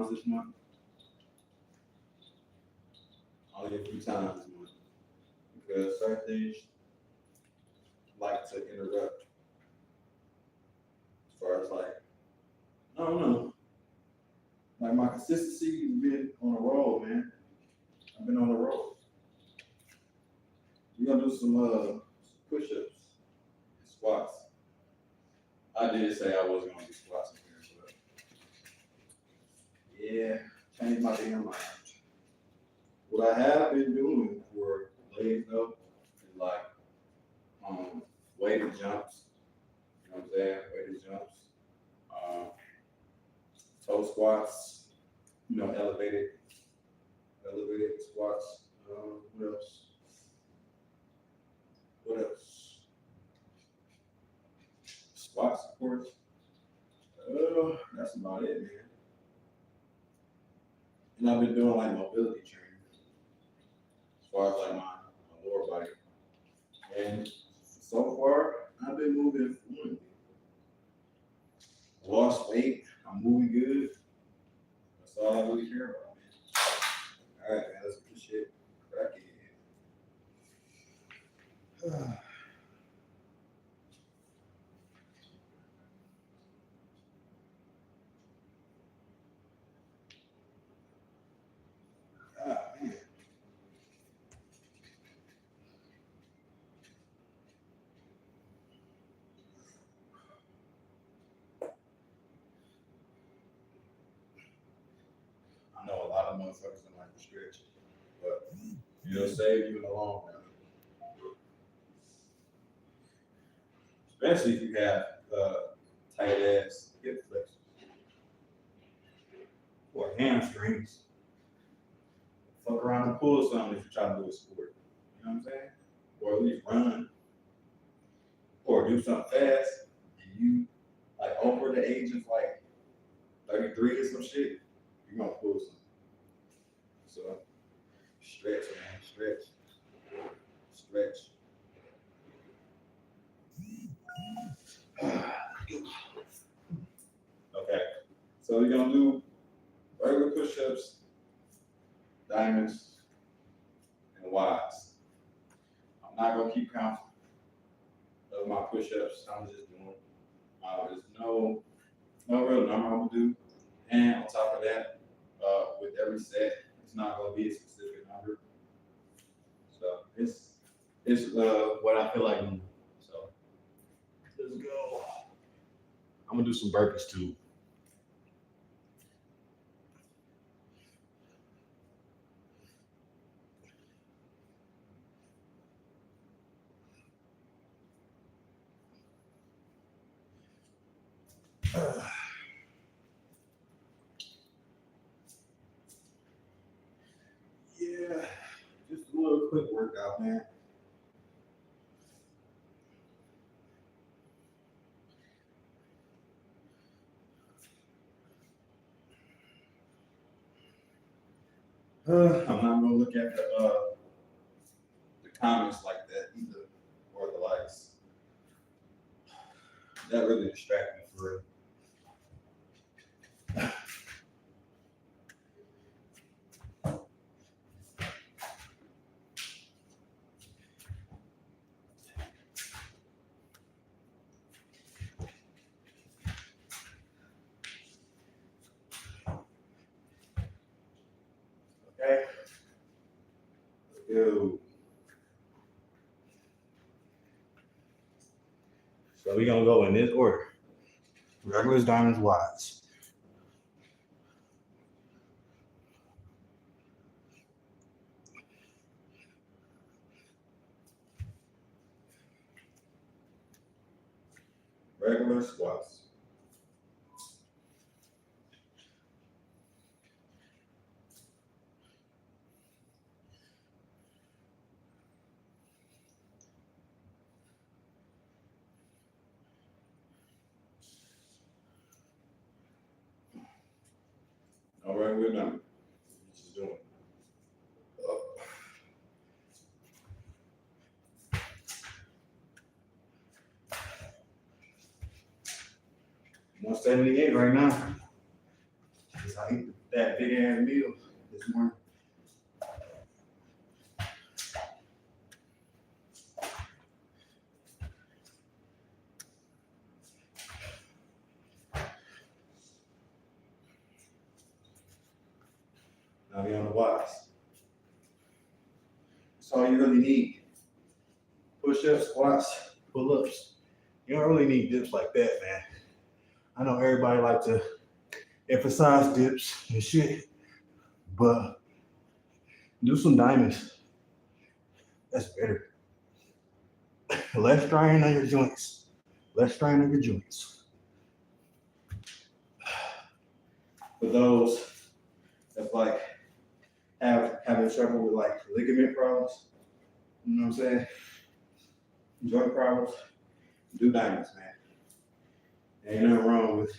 times this month. Only a few times this month. Because certain things like to interrupt. As far as like, I don't know. Like my consistency has been on the road, man. I've been on the road. We're gonna do some push-ups and squats. I did say I wasn't gonna do squats in here, but yeah, changed my damn mind. What I have been doing for legs though is like weighted jumps. You know what I'm saying? Weighted jumps. Toe squats. You know, elevated squats. What else? What else? Squats, of course. That's about it, man. And I've been doing like mobility training as far as like my lower body. And so far, I've been moving fluently. Lost weight, I'm moving good. That's all I really care about, man. All right, man, let's get this shit cracking. Man. I know a lot of motherfuckers don't like to stretch, but it'll save you in the long run. Especially if you have tight ass hip flexors or hamstrings. Fuck around and pull something if you try to do a sport. You know what I'm saying? Or at least run. Or do something fast and you like over the age of like 33 or some shit, you're gonna pull something. So stretch, man, stretch. Okay, so we're gonna do regular push-ups, diamonds, and wides. I'm not gonna keep count of my push-ups. I'm just doing. There's no real number I'm gonna do, and on top of that, with every set, it's not gonna be a specific number. So it's what I feel like doing. So let's go. I'm gonna do some burpees too. Yeah, just a little quick workout, man. I'm not gonna look at the comments like that either, or the likes. That really distracts me for real. Okay. Let's go. So we're gonna go in this order. Regulars, diamonds, wides. Regular squats. All right, we're done. Just doing. $178 right now. Just how I hit that. 20 on the Ys. That's all you really need. Push-ups, squats, pull-ups. You don't really need dips like that, man. I know everybody like to emphasize dips and shit, but do some diamonds. That's better. Less strain on your joints. Less strain on your joints. For those that's like having trouble with like ligament problems, you know what I'm saying? Joint problems, do diamonds, man. Ain't nothing wrong with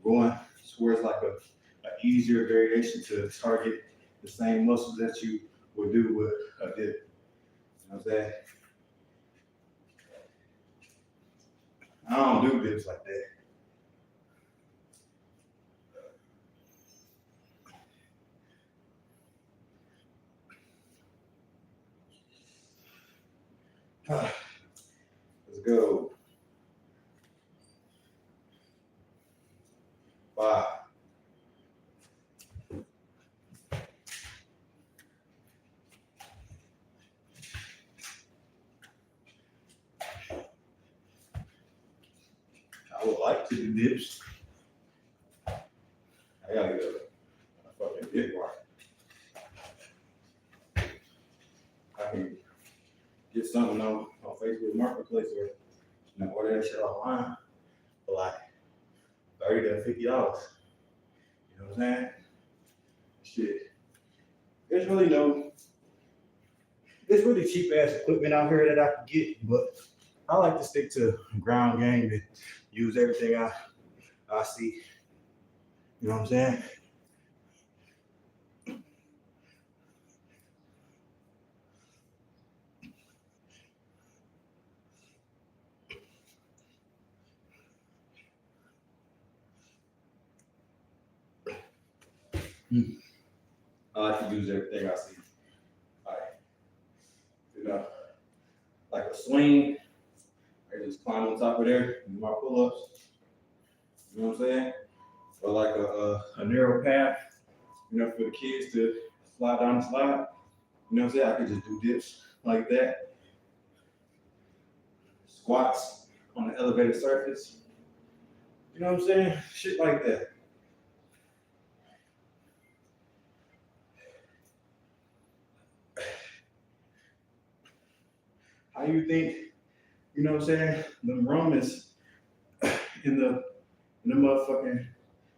going towards like an easier variation to target the same muscles that you would do with a dip. You know what I'm saying? I don't do dips like that. Let's go. 5. I would like to do dips. I gotta get a fucking dip bar. I can get something on Facebook Marketplace or order that shit online for like $30 to $50. You know what I'm saying? Shit. There's really cheap ass equipment out here that I can get, but I like to stick to ground game and use everything I see. You know what I'm saying? I like to use everything I see. Like a swing, I just climb on top of there and do my pull-ups. You know what I'm saying? Or like a narrow path, for the kids to slide down the slide. You know what I'm saying? I could just do dips like that. Squats on the elevated surface. You know what I'm saying? Shit like that. How you think, you know what I'm saying, the Romans in the motherfucking,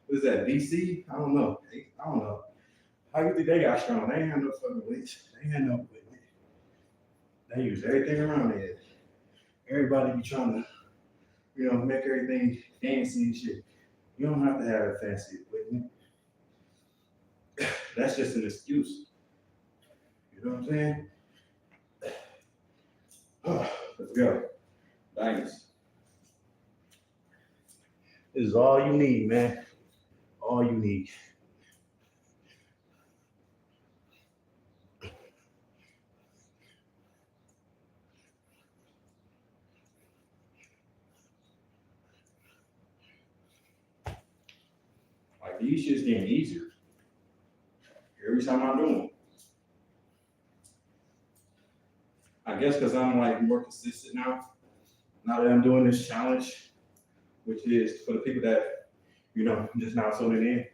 what is that, BC? I don't know. How you think they got strong? They ain't had no fucking weights. They ain't had no equipment. They use everything around there. Everybody be trying to, make everything fancy and shit. You don't have to have a fancy equipment. That's just an excuse. You know what I'm saying? Let's go. Thanks. This is all you need, man. All you need. Like these shit's getting easier every time I do them. I guess because I'm like more consistent now. Now that I'm doing this challenge, which is for the people that, just now tuning in,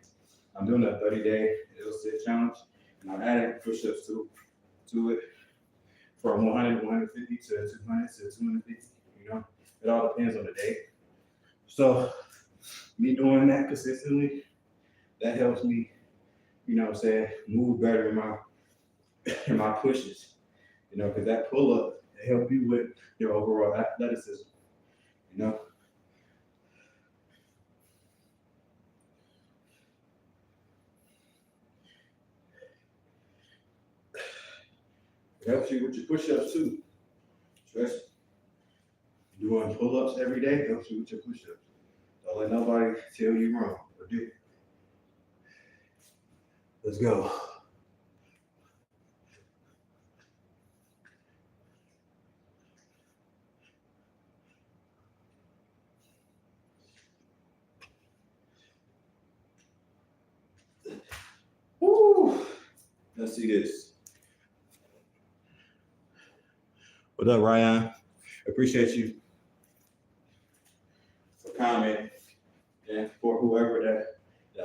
I'm doing a 30-day it'll sit challenge. And I'm adding push-ups to it from 100 to 150 to 200 to 250. It all depends on the day. So me doing that consistently, that helps me, move better in my pushes. Because that pull-up, it helps you with your overall athleticism. It helps you with your push-ups too. Trust me. Doing pull-ups every day helps you with your push-ups. Don't let nobody tell you wrong or do. Let's go. Woo! Let's see this. What up, Ryan? Appreciate you for commenting and for whoever that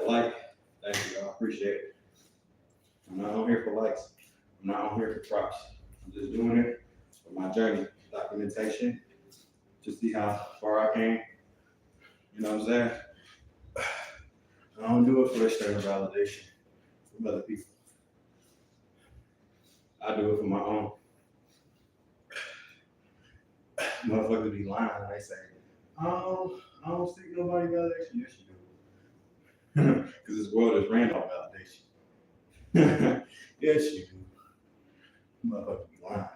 like. Thank you, I appreciate it. I'm not on here for likes. I'm not on here for props. I'm just doing it for my journey, documentation, to see how far I came. You know what I'm saying? I don't do it for external validation from other people. I do it for my own. Motherfuckers be lying when they say, I don't seek nobody validation. Yes, you do. Because this world is ran on validation. Yes, you do. Motherfuckers be lying.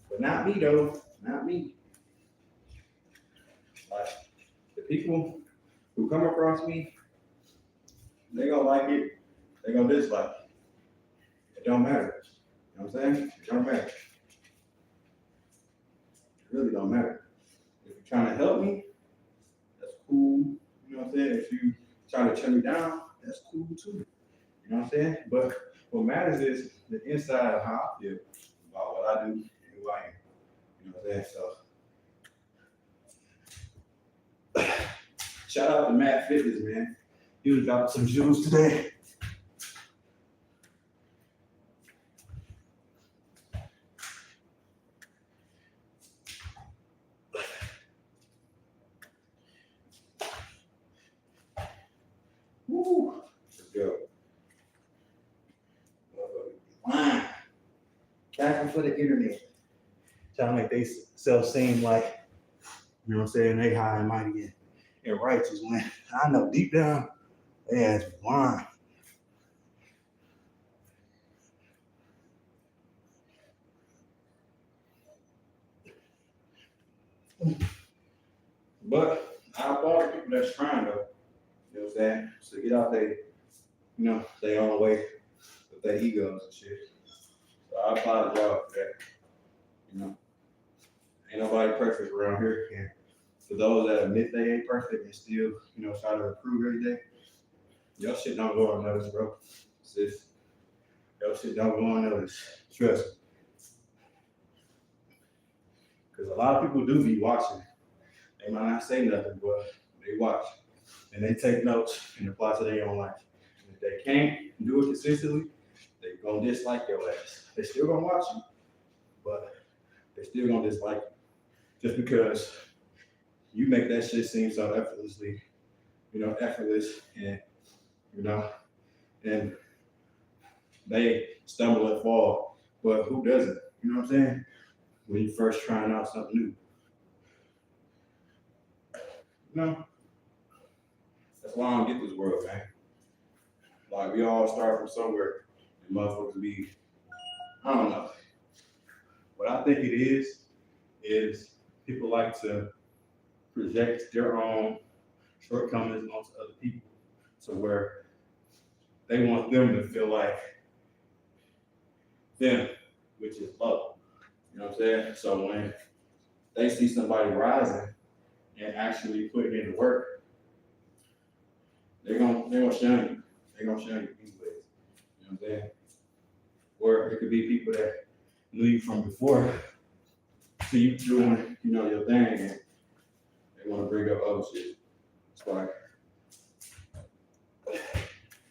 But not me, though. Not me. Like, the people who come across me, they gonna like it, they gonna dislike it. It don't matter. You know what I'm saying? It don't matter. It really don't matter. If you're trying to help me, that's cool. You know what I'm saying? If you trying to turn me down, that's cool too. You know what I'm saying? But what matters is the inside of how I feel about what I do and who I am. You know what I'm saying? So shout out to Matt Fitness, man. He was dropping some jewels today. Woo! Let's go. Fine. Capping for the internet. Trying to make themselves seem like, you know what I'm saying, they high and mighty and righteous when I know deep down they ass blind. But I applaud people that's trying though. You know what I'm saying? So get out there, you know, their own way with their egos and shit. So I applaud y'all for that. You know, ain't nobody perfect around here. And for those that admit they ain't perfect and still, you know, try to improve every day, your shit don't go unnoticed, bro. Sis, your shit don't go unnoticed. Trust me. Because a lot of people do be watching. They might not say nothing, but they watch. And they take notes and apply to their own life. And if they can't do it consistently, they're gonna dislike your ass. They still gonna watch you, but they still gonna dislike you. Just because you make that shit seem so effortlessly, you know, effortless and, you know, and they stumble and fall. But who doesn't? You know what I'm saying? When you first trying out something new. You know? That's why I don't get this world, man. Like, we all start from somewhere, and motherfuckers be, I don't know. What I think it is people like to project their own shortcomings onto other people, to where they want them to feel like them, which is low. You know what I'm saying? So when they see somebody rising and actually putting in the work, they're gonna shun you. They're gonna shun you anyways. You know what I'm saying? Or it could be people that knew you from before, see you doing, you know, your thing, and they want to bring up other shit.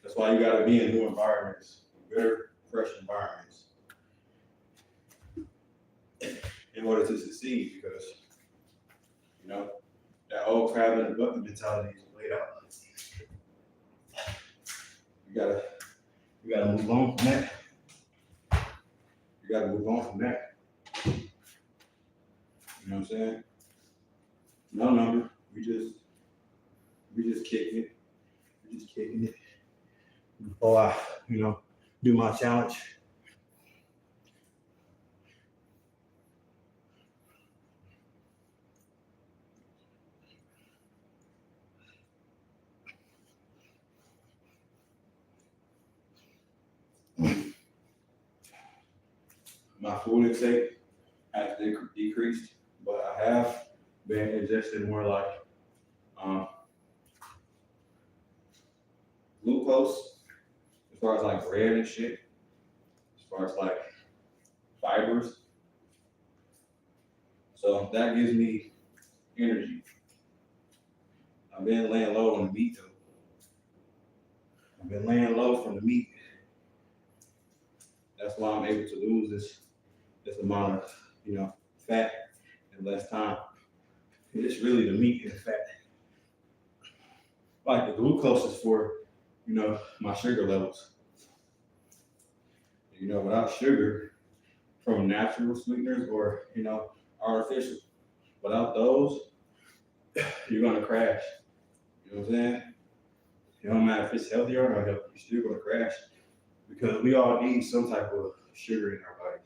That's why you gotta be in new environments, better, fresh environments, in order to succeed. Because, you know, that old crab in the bucket mentality is laid out. You gotta move on from that. You gotta move on from that. You know what I'm saying? No number. We just kicking it. We just kicking it. Before I, you know, do my challenge. My food intake has decreased, but I have been ingesting more like Glucose, as far as like bread and shit, as far as like fibers. So that gives me energy. I've been laying low on the meat though. I've been laying low from the meat. That's why I'm able to lose this amount of, fat in less time. It's really the meat and the fat. Like the glucose is for, my sugar levels. Without sugar from natural sweeteners or, artificial, without those, you're gonna crash. You know what I'm saying? It don't matter if it's healthy or not healthy, you're still gonna crash because we all need some type of sugar in our bodies.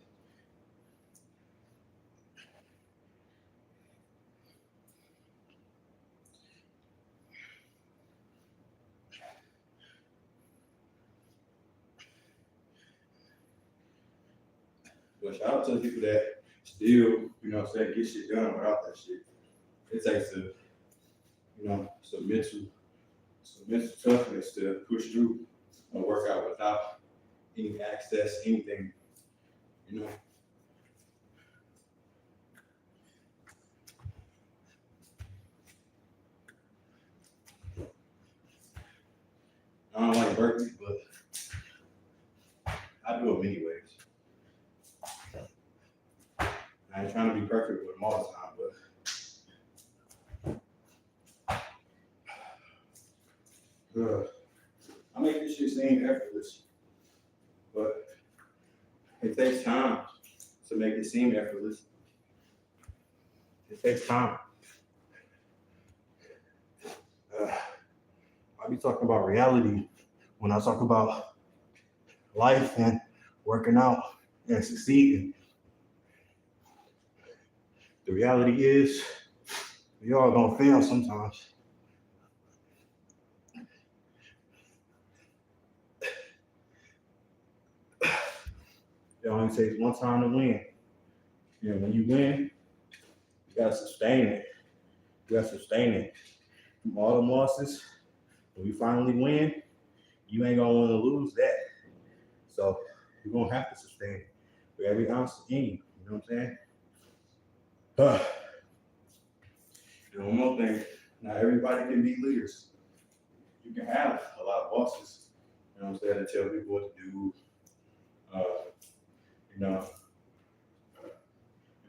But shout out to the people that still, get shit done without that shit. It takes some mental toughness to push through a workout without any access, anything, I don't like burpees, but I do them anyways. I ain't trying to be perfect with them all the time, but I make this shit seem effortless, but it takes time to make it seem effortless. It takes time. I be talking about reality when I talk about life and working out and succeeding. The reality is, we all gonna fail sometimes. It only takes one time to win. When you win, you gotta sustain it. From all the losses, when you finally win, you ain't gonna want to lose that. So you're gonna have to sustain it for every ounce in you. You know what I'm saying? And one more thing, not everybody can be leaders. You can have a lot of bosses, to tell people what to do,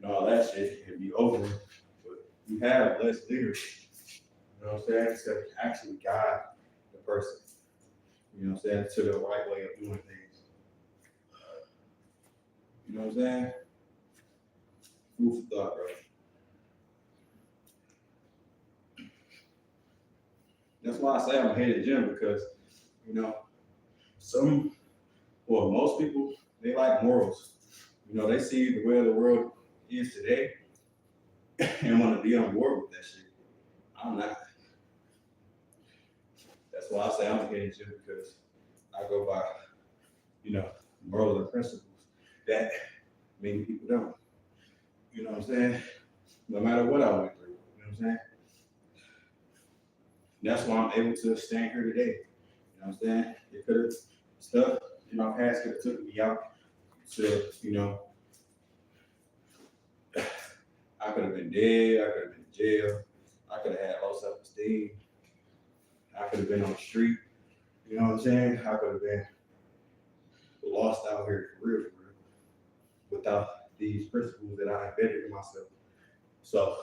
all that shit can be over, but you have less leaders, to actually guide the person, to the right way of doing things. You know what I'm saying? Food for thought, bro. That's why I say I'm headed gym because, most people, they like morals. They see the way the world is today and want to be on board with that shit. I'm not. That's why I say I'm headed gym because I go by, morals and principles that many people don't. You know what I'm saying? No matter what I went through, you know what I'm saying? That's why I'm able to stand here today. You know what I'm saying? It could have stuff, past could have took me out to, I could have been dead, I could have been in jail, I could have had low self-esteem, I could have been on the street, you know what I'm saying? I could have been lost out here for real, without these principles that I embedded in myself. So,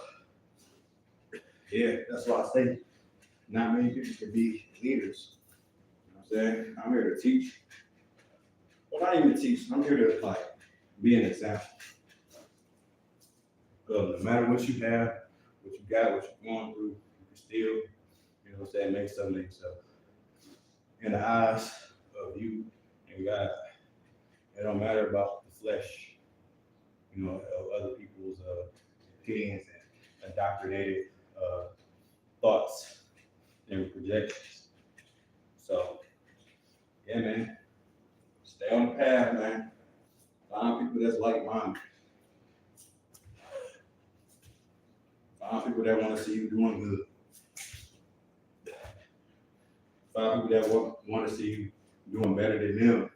yeah, that's why I say not many people can be leaders. You know what I'm saying? I'm here to teach. Well, not even teach, I'm here to be an example. No matter what you have, what you got, what you're going through, you can still, make something of yourself. In the eyes of you and God, it don't matter about the flesh, of other people's opinions and indoctrinated thoughts and projections. So, yeah, man, stay on the path, man. Find people that's like-minded. Find people that want to see you doing good. 5 people that want to see you doing better than them.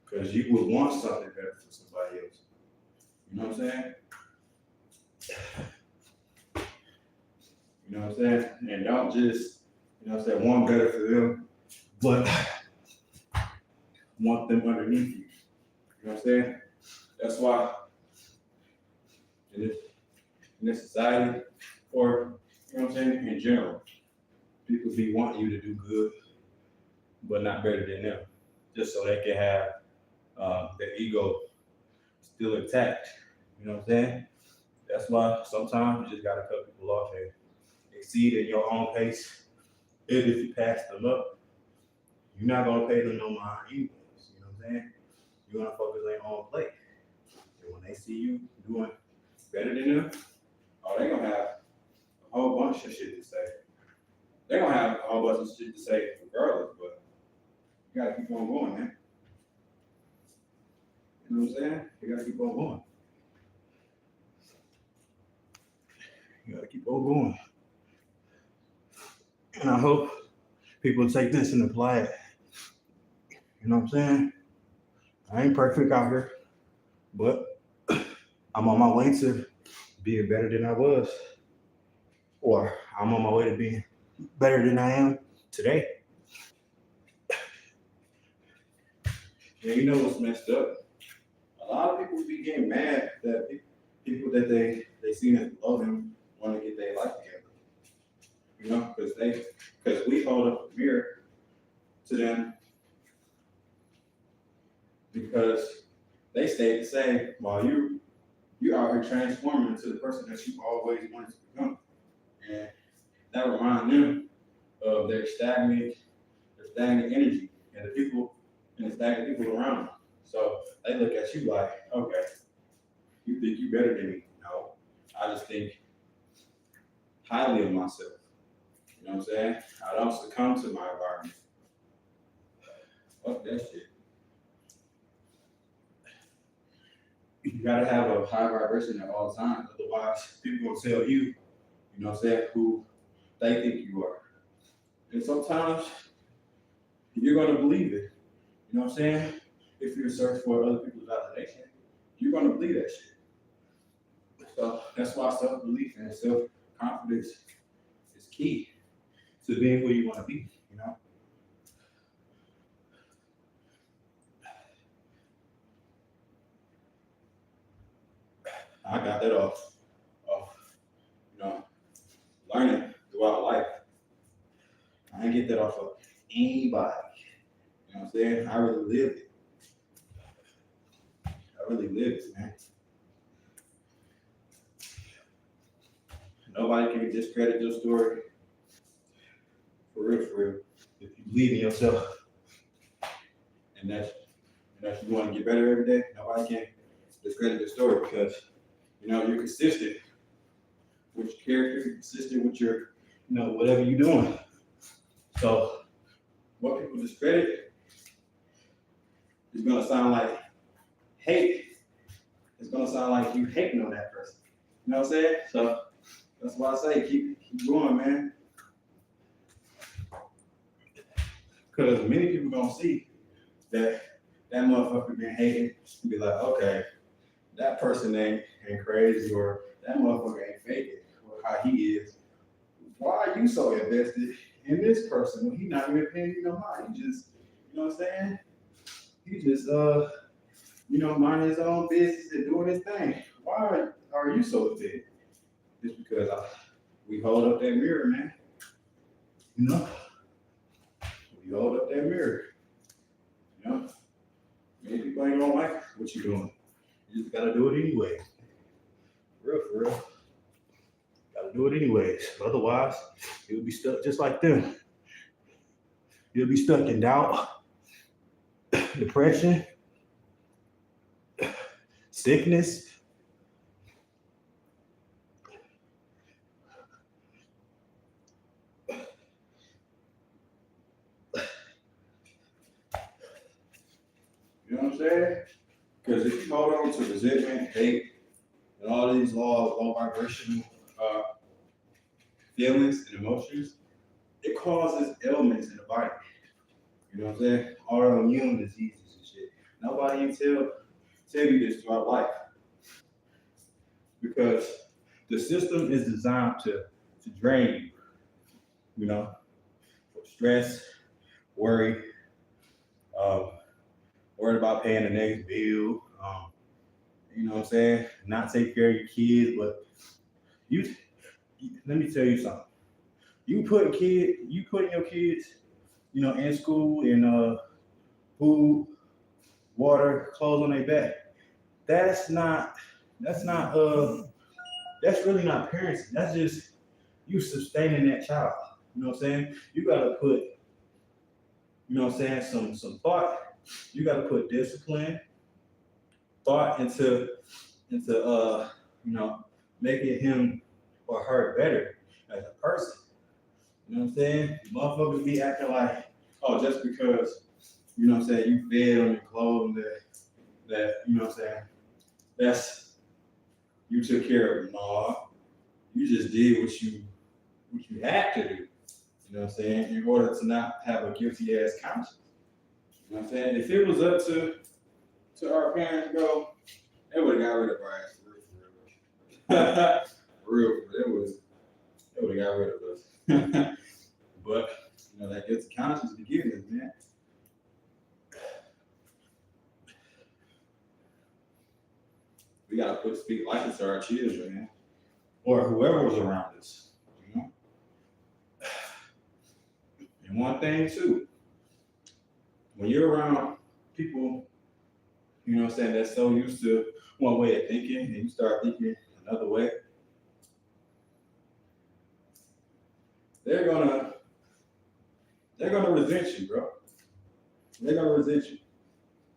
Because you would want something better for somebody else. You know what I'm saying? You know what I'm saying? And don't just, you know what I'm saying, want better for them, but want them underneath you. You know what I'm saying? That's why in this society, or, you know what I'm saying, in general, people be wanting you to do good, but not better than them, just so they can have their ego still intact. You know what I'm saying? That's why sometimes you just gotta cut people off and exceed at your own pace. And if you pass them up, you're not gonna pay them no mind anyways. You know what I'm saying? You're gonna focus on your own plate. And when they see you doing better than them, oh, they're gonna have a whole bunch of shit to say. They're gonna have a whole bunch of shit to say regardless, but you gotta keep on going, man. You know what I'm saying? You gotta keep on going. You gotta keep on going. And I hope people take this and apply it. You know what I'm saying? I ain't perfect out here, but I'm on my way to being better than I was. Or I'm on my way to being better than I am today. And you know what's messed up? A lot of people be getting mad that people that they see as below them want to get their life together. You know, because we hold up a mirror to them because they stay the same while you out here transforming into the person that you always wanted to become. And that reminds them of their stagnant energy and the people and the stagnant people around them. So they look at you like, okay, you think you better than me. No, I just think highly of myself. You know what I'm saying? I don't succumb to my environment. Fuck that shit. You gotta have a high vibration at all times. Otherwise, people gonna tell you, you know what I'm saying, who they think you are. And sometimes you're gonna believe it. You know what I'm saying? If you're searching for other people's validation, you're gonna believe that shit. So that's why self-belief and self-confidence is key to being who you want to be, you know? I got that off, you know, learning throughout life. I didn't get that off of anybody. You know what I'm saying? I really lived it. I really lived it, man. Nobody can discredit your story. For real, for real. If you believe in yourself and that you want to get better every day, nobody can discredit your story because, you know, you're consistent with your character, you're consistent with your, you know, whatever you're doing. So what people discredit is gonna sound like hate. It's gonna sound like you hating on that person. You know what I'm saying? So that's why I say keep going, man. Because many people gonna see that motherfucker being hated and be like, okay, that person ain't crazy, or that motherfucker ain't faking, or how he is. Why are you so invested in this person when he not even paying you no mind? He just, you know what I'm saying? He just you know, minding his own business and doing his thing. Why are you so offended? Just because we hold up that mirror, man. You know? We hold up that mirror. You know? Many people ain't gonna like what you're doing. You just gotta do it anyway. For real. Gotta do it anyways. Otherwise, you'll be stuck just like them. You'll be stuck in doubt, depression, sickness. You know what I'm saying? Because if you hold on to resentment, hate, and all these laws, low vibrational feelings and emotions, it causes ailments in the body. You know what I'm saying? Autoimmune diseases and shit. Nobody can tell you this throughout life because the system is designed to drain you. You know, stress, worry, um, worried about paying the next bill. You know what I'm saying? Not take care of your kids, but you. Let me tell you something. You putting your kids, in school and food, water, clothes on their back. That's not. That's not. That's really not parenting. That's just you sustaining that child. You know what I'm saying? You gotta put, some thought. You gotta put discipline, thought into making him or her better as a person. You know what I'm saying? Motherfuckers be acting like, oh, just because, you fed on your clothes that, that's you took care of them. No, you just did what you had to do. You know what I'm saying? In order to not have a guilty ass conscience. You know what I'm saying? If it was up to our parents, bro, they would have got rid of our ass for real. They would have got rid of us. But that gets conscious to give us, man. We gotta speak life into our children, man. Or whoever was around us. And one thing too, when you're around people, that's so used to one way of thinking and you start thinking another way, they're gonna resent you, bro. They're gonna resent you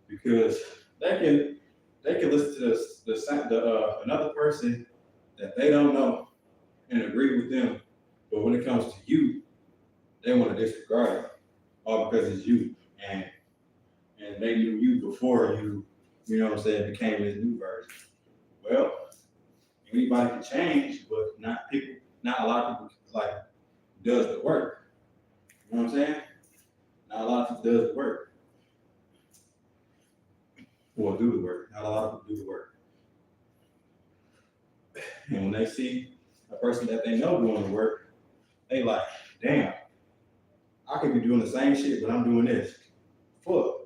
because they can listen to another person that they don't know and agree with them, but when it comes to you, they want to disregard it all because it's you and they knew you before you became this new version. Well, anybody can change, but not a lot of people does the work. You know what I'm saying? Not a lot of people does the work. Or do the work. Not a lot of people do the work. And when they see a person that they know doing the work, they like, damn, I could be doing the same shit, but I'm doing this. Fuck.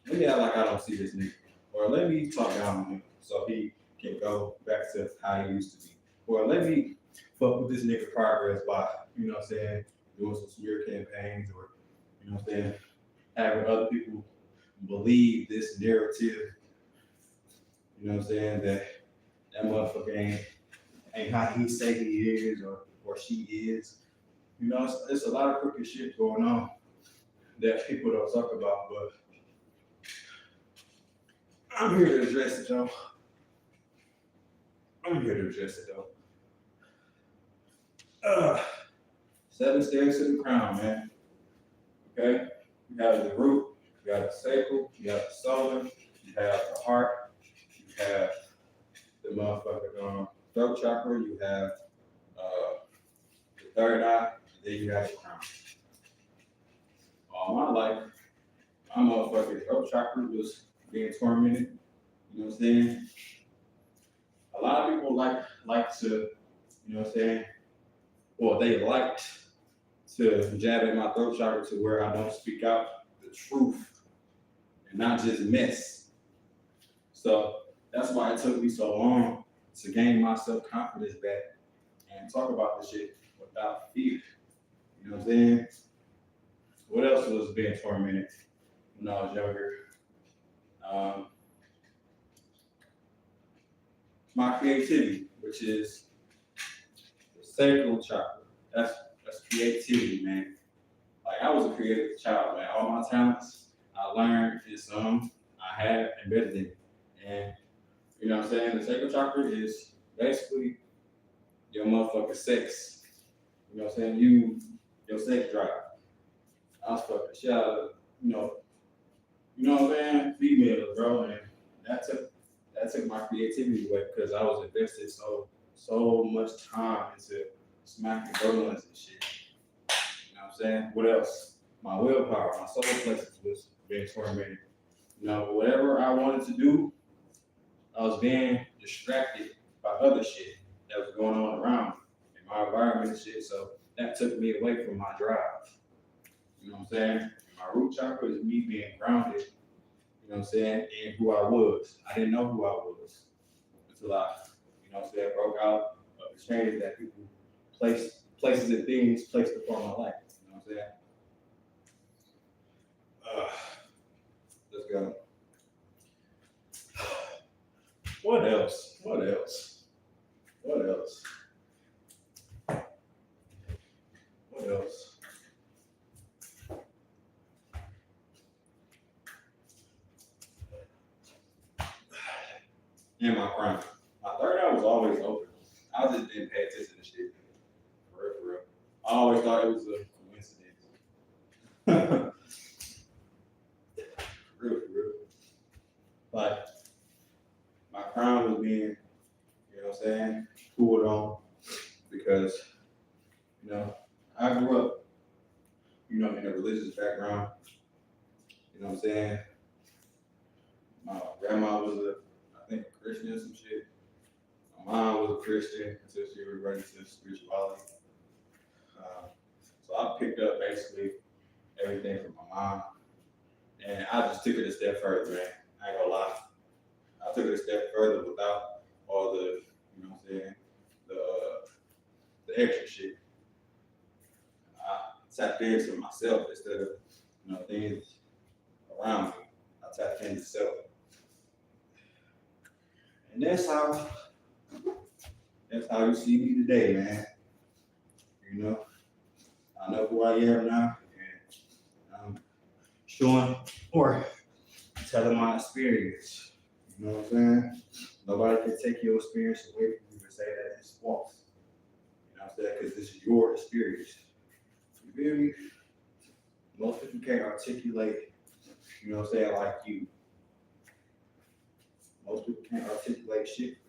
Let me act like I don't see this nigga. Or let me talk down on him so he can go back to how he used to be. Or let me fuck with this nigga progress by, doing some smear campaigns or, having other people believe this narrative, that motherfucker ain't how he say he is or she is. It's a lot of crooked shit going on that people don't talk about, but I'm here to address it, though. 7 steps to the crown, man. Okay? You have the root, you have the sacral, you have the solar, you have the heart, you have the motherfucking throat chakra, you have the third eye, and then you have the crown. All my life, my motherfucking throat chakra was being tormented. You know what I'm saying? A lot of people like to, well, they liked to jab at my throat chakra to where I don't speak out the truth and not just mess. So that's why it took me so long to gain my self-confidence back and talk about this shit without fear. You know what I'm saying? What else was being tormented when I was younger? My creativity, which is the sacral chakra. That's creativity, man. Like I was a creative child, man. All my talents I learned in some I had embedded in it. And you know what I'm saying? The sacral chakra is basically your motherfucking sex. You know what I'm saying? Your sex drive. I was fucking shit out of, you know what I'm saying? Females, bro. And that took my creativity away because I was invested so much time into smacking donuts and shit. You know what I'm saying? What else? My willpower, my solar plexus was being tormented. You know, whatever I wanted to do, I was being distracted by other shit that was going on around me in my environment and shit. So that took me away from my drive. You know what I'm saying? And my root chakra is me being grounded, you know what I'm saying, in who I was. I didn't know who I was until I, you know what I'm saying, broke out of the change that people places and things placed upon my life. You know what I'm saying? Let's go. What else? What else? What else? What else? In my prime. My third eye was always open. I just didn't pay attention to shit. For real, for real. I always thought it was a coincidence. For real, for real. Like, my crown was being, you know what I'm saying, pulled on because, you know, I grew up, you know, in a religious background. You know what I'm saying? My grandma was I think a Christian or some shit. My mom was a Christian until she reverted to spirituality. So I picked up basically everything from my mom. And I just took it a step further, man. I ain't gonna lie. I took it a step further without all the, you know what I'm saying, the extra shit. I tapped into myself instead of, you know, things around me. I tapped into self. And that's how you see me today, man. You know, I know who I am now, and I'm showing or telling my experience. You know what I'm saying? Nobody can take your experience away from you and say that it's false. You know what I'm saying? Because this is your experience. You feel me? Most people can't articulate, you know what I'm saying, like you. Most people can't articulate shit for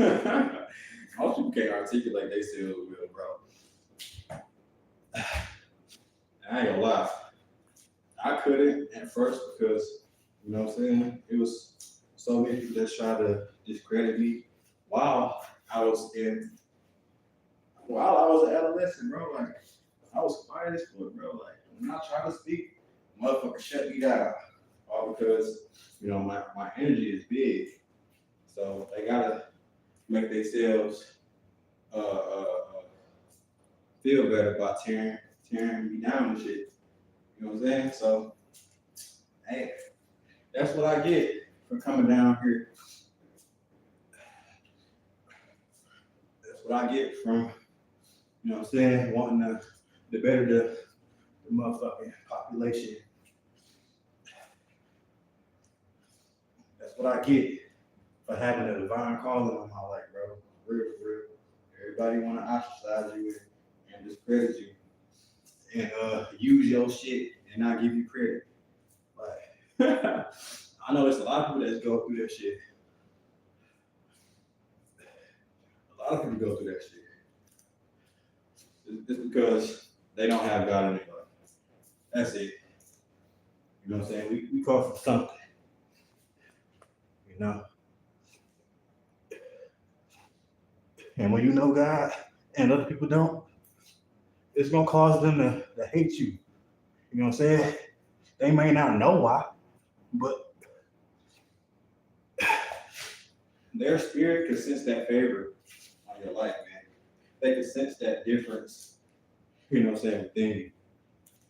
real. Most people can't articulate themselves real, bro. I ain't gonna lie. I couldn't at first because, you know what I'm saying, it was so many people that tried to discredit me while I was an adolescent, bro. Like, I was quiet as fuck, bro. Like, when I try to speak, motherfuckers shut me down. All because, you know, my energy is big. So they gotta make themselves feel better by tearing me down and shit. You know what I'm saying? So, hey, that's what I get for coming down here. That's what I get from, you know what I'm saying, wanting to better the motherfucking population. That's what I get for having a divine calling on my life, bro. Real, for real. Everybody want to ostracize you and discredit you and use your shit and not give you credit. Like, I know there's a lot of people that go through that shit. A lot of people go through that shit. It's because they don't have God in their life. That's it. You know what I'm saying? We call for something. You know? And when you know God and other people don't, it's gonna cause them to hate you. You know what I'm saying? They may not know why, but their spirit can sense that favor on your life, man. They can sense that difference, you know what I'm saying, within you. You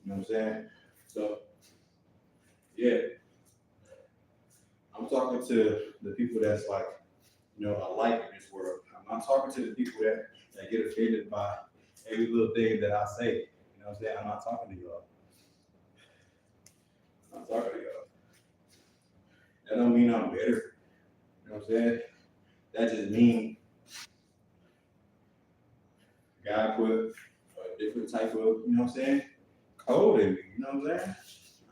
know what I'm saying? So, yeah. I'm talking to the people that's like, you know, alike in this world. I'm not talking to the people that get offended by every little thing that I say. You know what I'm saying? I'm not talking to y'all. I'm not talking to y'all. That don't mean I'm better. You know what I'm saying? That just means God put a different type of, you know what I'm saying, code in me. You know what I'm saying?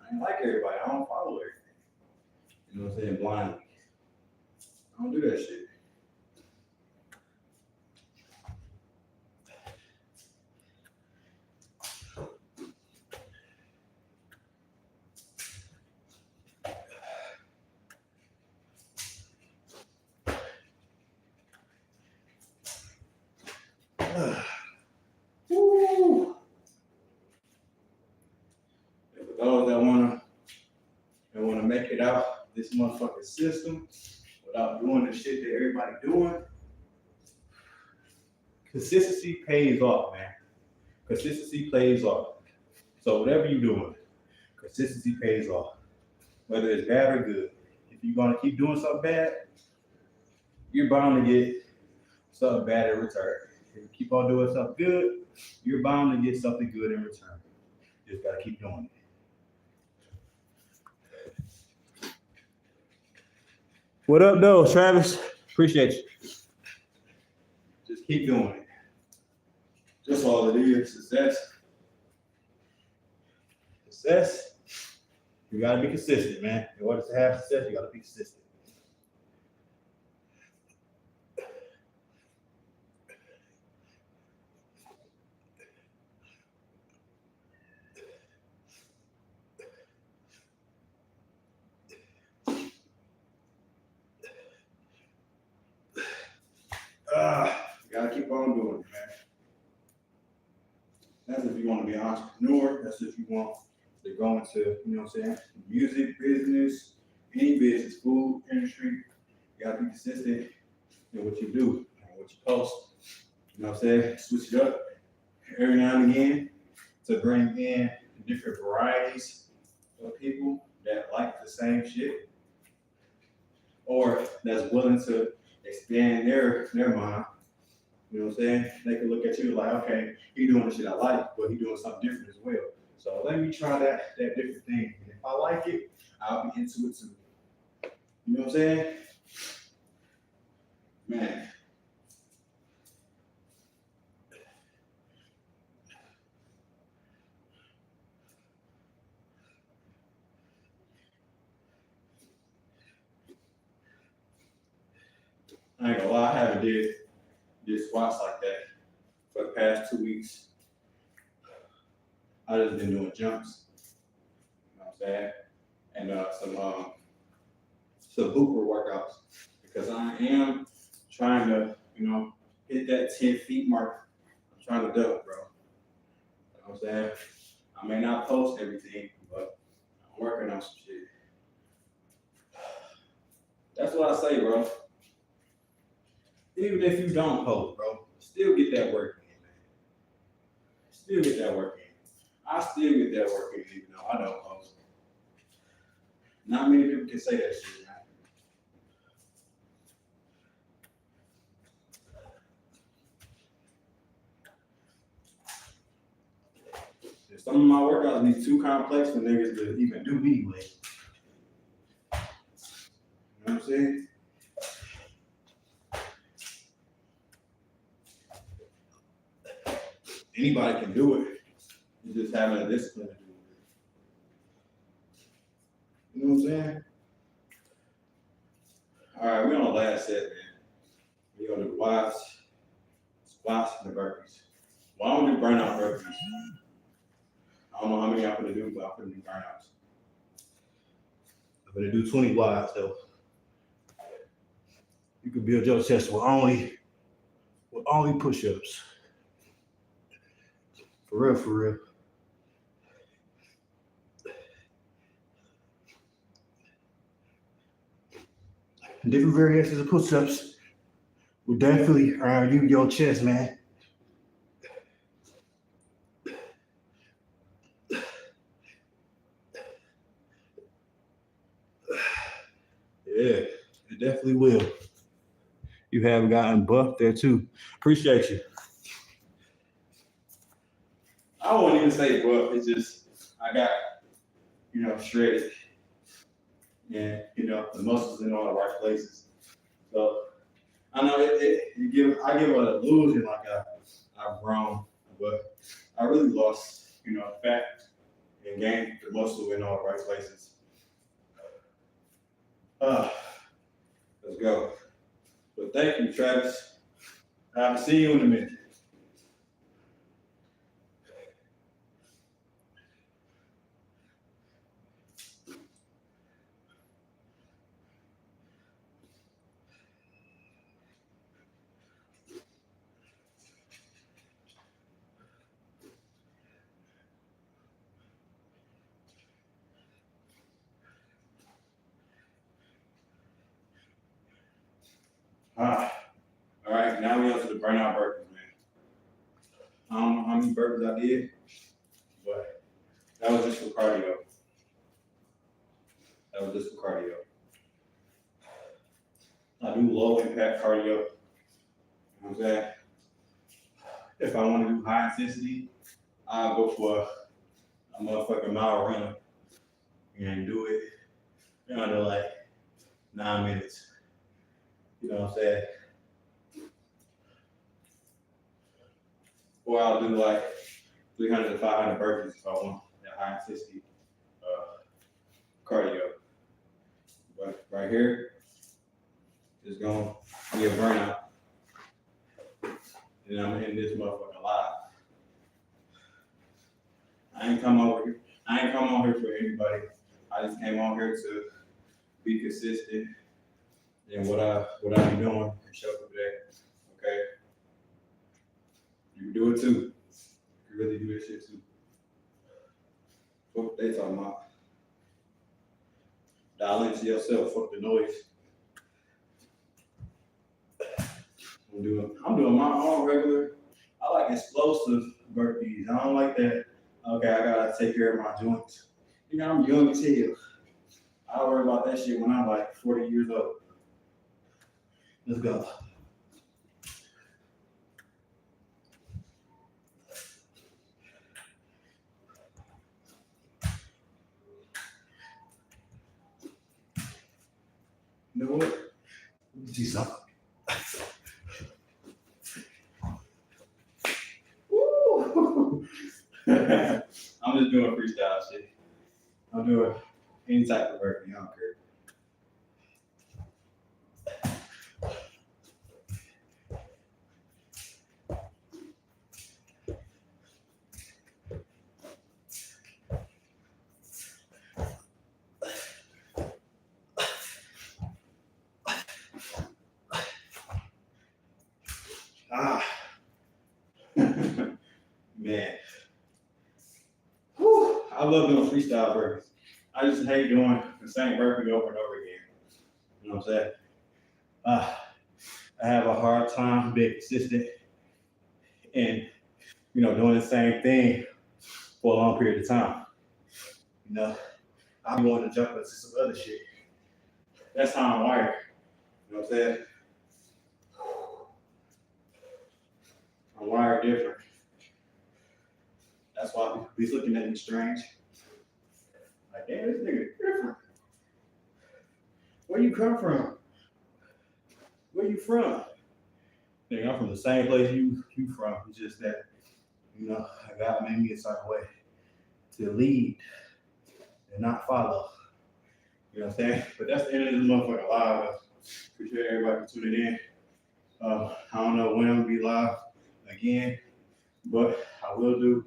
I ain't like everybody. I don't follow everything. You know what I'm saying? Blindly. I don't do that shit. Woo. And for those that wanna make it out this motherfucking system without doing the shit that everybody doing, consistency pays off, man. Consistency pays off. So whatever you're doing, consistency pays off. Whether it's bad or good. If you're gonna keep doing something bad, you're bound to get something bad in return. If you keep on doing something good, you're bound to get something good in return. You just gotta keep doing it. What up, though, Travis? Appreciate you. Just keep doing it. That's all it is. Success. Success. You gotta be consistent, man. In order to have success, you gotta be consistent. You gotta keep on doing it, man. That's if you want to be an entrepreneur. That's if you want to go into, you know what I'm saying, music business, any business, food industry. You gotta be consistent in what you do and what you post. You know what I'm saying? Switch it up every now and again to bring in different varieties of people that like the same shit or that's willing to expand their mind. You know what I'm saying? They can look at you like, okay, he doing the shit I like, but he doing something different as well. So let me try that different thing. And if I like it, I'll be into it too. You know what I'm saying? Man. I ain't gonna lie, I haven't did squats like that for the past 2 weeks. I just been doing jumps. You know what I'm saying? And some hooper workouts because I am trying to, you know, hit that 10 feet mark. I'm trying to dunk, bro. You know what I'm saying? I may not post everything, but I'm working on some shit. That's what I say, bro. Even if you don't post, bro, still get that work in, man. Still get that work in. I still get that work in, even though I don't post. Not many people can say that shit, man. And some of my workouts be too complex for niggas to even do anyway. You know what I'm saying? Anybody can do it. You just having a discipline to do it. You know what I'm saying? All right, we're on the last set, man. We're gonna do the squats, and the burpees. Well, I don't do burnout burpees. I don't know how many I'm gonna do, but I'm gonna do burnouts. I'm gonna do 20 wides though. You can build your chest with only push-ups. For real, for real. Different variations of push-ups will definitely you your chest, man. Yeah, it definitely will. You have gotten buffed there too. Appreciate you. I won't even say buff. It's just I got, you know, shredded. And you know, the muscles in all the right places. So I know I give an illusion like I've grown, but I really lost, you know, fat and gained the muscle in all the right places. Let's go. thank you, Travis. I'll see you in a minute. All right, now we on to the burnout burpees, man. I don't know how many burpees I did, but that was just for cardio. I do low impact cardio. You know what I'm saying? If I want to do high intensity, I'll go for a motherfucking mile run and do it under like 9 minutes. You know what I'm saying? Or I'll do like 300 to 500 burpees if I want that high intensity cardio. But right here is going to be a burnout. And I'm in this motherfucker live. I ain't come on here for anybody. I just came on here to be consistent in what I be doing and show up today. Okay? You can do it too. You can really do this shit too. What they talking about? Dial into yourself, fuck the noise. I'm doing my own regular. I like explosive burpees. I don't like that. Okay, I gotta take care of my joints. You know, I'm young as hell. I'll worry about that shit when I'm like 40 years old. Let's go. You know what? Let me see something. Woo! I'm just doing freestyle shit. I'm doing any type of burpee. I don't care. Man. Whew. I love doing freestyle burpees. I just hate doing the same burpee over and over again. You know what I'm saying? I have a hard time being consistent and, doing the same thing for a long period of time. I want to jump into some other shit. That's how I'm wired. You know what I'm saying? I'm wired different. That's why people be looking at me strange. Like, damn, this nigga different. Where you come from? Where you from? Nigga, I'm from the same place you from. It's just that, God made me a certain way to lead and not follow. You know what I'm saying? But that's the end of this motherfucking live. Appreciate everybody for tuning in. I don't know when I'm gonna be live again, but I will do,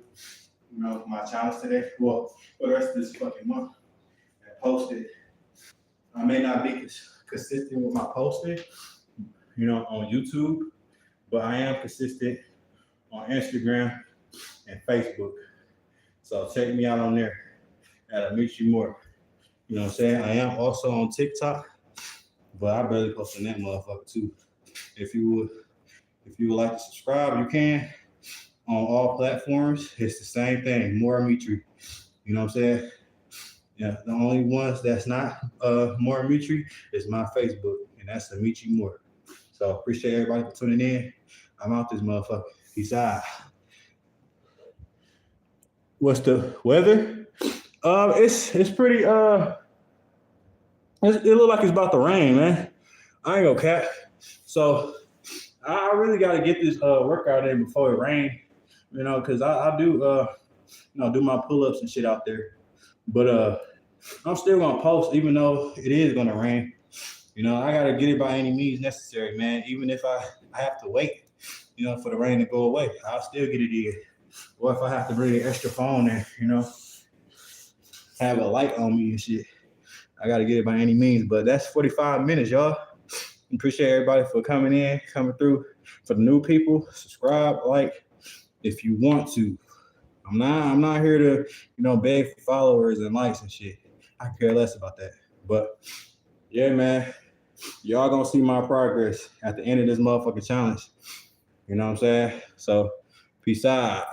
my challenge today. Well, for the rest of this fucking month and post it. I may not be consistent with my posting, on YouTube, but I am consistent on Instagram and Facebook. So check me out on there. That'll meet you more. You know what I'm saying? I am also on TikTok, but I barely post on that motherfucker too. If you would like to subscribe, you can. On all platforms, it's the same thing. More Mitri. You know what I'm saying? Yeah, the only ones that's not more Mitri is my Facebook, and that's Amici Moore. So appreciate everybody for tuning in. I'm out this motherfucker. Peace out. What's the weather? It's pretty it look like it's about to rain, man. I ain't gonna cap. So I really gotta get this workout in before it rains, because I do do my pull-ups and shit out there. But I'm still gonna post even though it is gonna rain. You know, I gotta get it by any means necessary, man. Even if I have to wait, you know, for the rain to go away, I'll still get it in. Or if I have to bring an extra phone and, you know, have a light on me and shit, I gotta get it by any means. But that's 45 minutes, y'all. Appreciate everybody for coming through. For the new people, subscribe, like, if you want to. I'm not here to, you know, beg for followers and likes and shit. I care less about that. But yeah, man, y'all gonna see my progress at the end of this motherfucking challenge. You know what I'm saying? So, peace out.